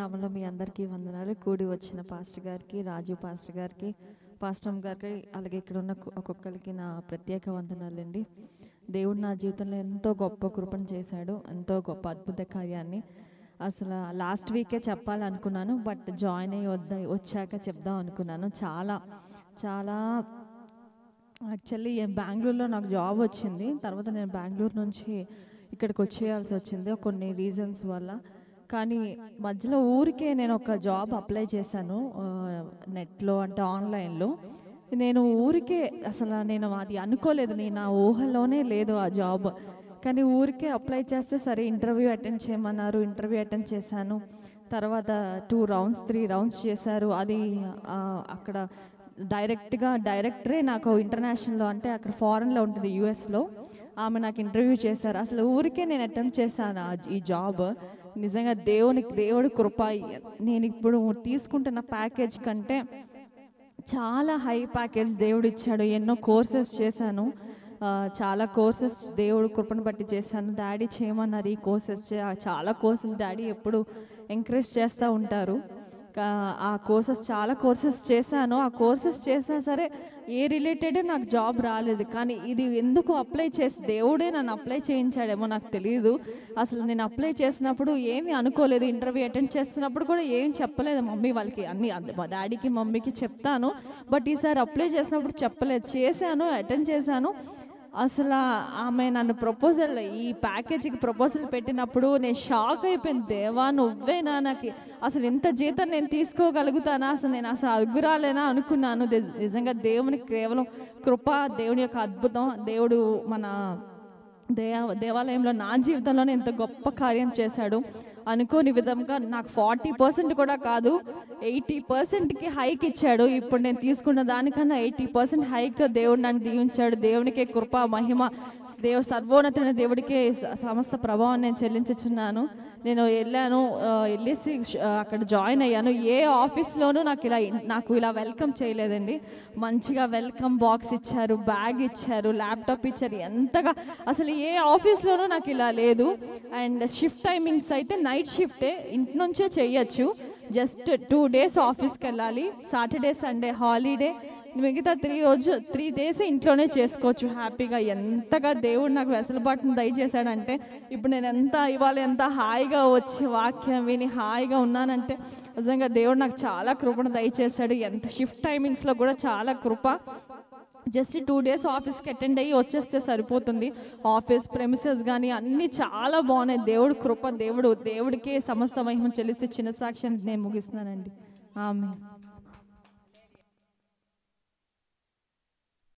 నామలో మీ అందరికీ వందనాలు. కూడి వచ్చిన పాస్టర్ గారికి, రాజు పాస్టర్ గారికి, పాస్టమ్ గారికి, అలాగే ఇక్కడ ఉన్న ఒక్కొక్కరికి నా ప్రత్యేక వందనాలండి. దేవుడు నా జీవితంలో ఎంతో గొప్ప కృపను చేశాడు, ఎంతో గొప్ప అద్భుత కార్యాన్ని. అసలు లాస్ట్ వీకే చెప్పాలనుకున్నాను, బట్ జాయిన్ అయ్యి వచ్చాక చెప్దాం అనుకున్నాను. చాలా చాలా యాక్చువల్లీ బెంగళూరులో నాకు జాబ్ వచ్చింది. తర్వాత నేను బెంగళూరు నుంచి ఇక్కడికి వచ్చేయాల్సి వచ్చింది కొన్ని రీజన్స్ వల్ల. కానీ మధ్యలో ఊరికే నేను ఒక జాబ్ అప్లై చేశాను నెట్లో, అంటే ఆన్లైన్లో. నేను ఊరికే అసలు నేను అది అనుకోలేదు, నా ఊహలోనే లేదు ఆ జాబ్. కానీ ఊరికే అప్లై చేస్తే సరే ఇంటర్వ్యూ అటెండ్ చేయమన్నారు. ఇంటర్వ్యూ అటెండ్ చేశాను. తర్వాత 2 రౌండ్స్ 3 రౌండ్స్ చేశారు. అది అక్కడ డైరెక్టరే నాకు ఇంటర్నేషనల్లో, అంటే అక్కడ ఫారెన్లో ఉంటుంది, యూఎస్లో. ఆమె నాకు ఇంటర్వ్యూ చేశారు. అసలు ఊరికే నేను అటెంప్ట్ చేశాను ఈ జాబ్. నిజంగా దేవుడి కృప. నేను ఇప్పుడు తీసుకుంటున్న ప్యాకేజ్ కంటే చాలా హై ప్యాకేజ్ దేవుడు ఇచ్చాడు. ఎన్నో కోర్సెస్ చేశాను, చాలా కోర్సెస్ దేవుడు కృపను బట్టి చేశాను. డాడీ చేయమన్నారు ఈ కోర్సెస్, చాలా కోర్సెస్ డాడీ ఎప్పుడు ఎంకరేజ్ చేస్తూ ఉంటారు. ఆ కోర్సెస్ చాలా కోర్సెస్ చేశాను. ఆ కోర్సెస్ చేసినా సరే ఏ రిలేటెడ్ నాకు జాబ్ రాలేదు. కానీ ఇది ఎందుకు అప్లై చేసి దేవుడే నన్ను అప్లై చేయించాడేమో నాకు తెలియదు. అసలు నేను అప్లై చేసినప్పుడు ఏమీ అనుకోలేదు. ఇంటర్వ్యూ అటెండ్ చేస్తున్నప్పుడు కూడా ఏం చెప్పలేదు మమ్మీ వాళ్ళకి. అన్ని డాడీకి మమ్మీకి చెప్తాను, బట్ ఈసారి అప్లై చేసినప్పుడు చెప్పలేదు. చేశాను, అటెండ్ చేశాను. అసలు ఆమె నన్ను ఈ ప్యాకేజీకి ప్రపోజల్ పెట్టినప్పుడు నేను షాక్ అయిపోయింది. దేవా నువ్వేనా, నాకు అసలు ఇంత జీతం నేను తీసుకోగలుగుతానా, నేను అగ్గురాలేనా అనుకున్నాను. నిజంగా దేవునికి కేవలం కృప, దేవుని యొక్క అద్భుతం. దేవుడు మన దేవాలయంలో నా జీవితంలోనే ఎంత గొప్ప కార్యం చేశాడు. అనుకోని విధంగా నాకు 40% కూడా కాదు, 80%కి హైక్ ఇచ్చాడు. ఇప్పుడు నేను తీసుకున్న దానికన్నా 80% హైక్తో దేవుడు నన్ను దీవించాడు. దేవునికే కృప, మహిమ, సర్వోన్నతుడైన దేవుడికే సమస్త ప్రభావం నేను చెల్లించుచున్నాను. నేను వెళ్ళేసి అక్కడ జాయిన్ అయ్యాను. ఏ ఆఫీస్లోనూ నాకు ఇలా వెల్కమ్ చేయలేదండి. మంచిగా వెల్కమ్ బాక్స్ ఇచ్చారు, బ్యాగ్ ఇచ్చారు, ల్యాప్టాప్ ఇచ్చారు. ఎంతగా అసలు ఏ ఆఫీస్లోనూ నాకు ఇలా లేదు. అండ్ షిఫ్ట్ టైమింగ్స్ అయితే నైట్ షిఫ్టే, ఇంటి నుంచే చేయొచ్చు. జస్ట్ 2 డేస్ ఆఫీస్కి వెళ్ళాలి, సాటర్డే సండే హాలిడే. మిగతా 3 డేస్ ఇంట్లోనే చేసుకోవచ్చు హ్యాపీగా. ఎంతగా దేవుడు నాకు వెసులుబాటును దయచేశాడంటే, ఇప్పుడు నేను ఇవాళ ఎంత హాయిగా వచ్చి వాక్యం విని హాయిగా ఉన్నానంటే నిజంగా దేవుడు నాకు చాలా కృపను దయచేశాడు. ఎంత షిఫ్ట్ టైమింగ్స్లో కూడా చాలా కృప. జస్ట్ 2 డేస్ ఆఫీస్కి అటెండ్ అయ్యి వచ్చేస్తే సరిపోతుంది. ఆఫీస్ ప్రెమిసెస్ కానీ అన్నీ చాలా బాగున్నాయి. దేవుడు కృప, దేవుడికే సమస్త మహిమ చెల్లిస్తే చిన్న సాక్ష్యాన్ని నేను ముగిస్తున్నానండి. ఆమేన్.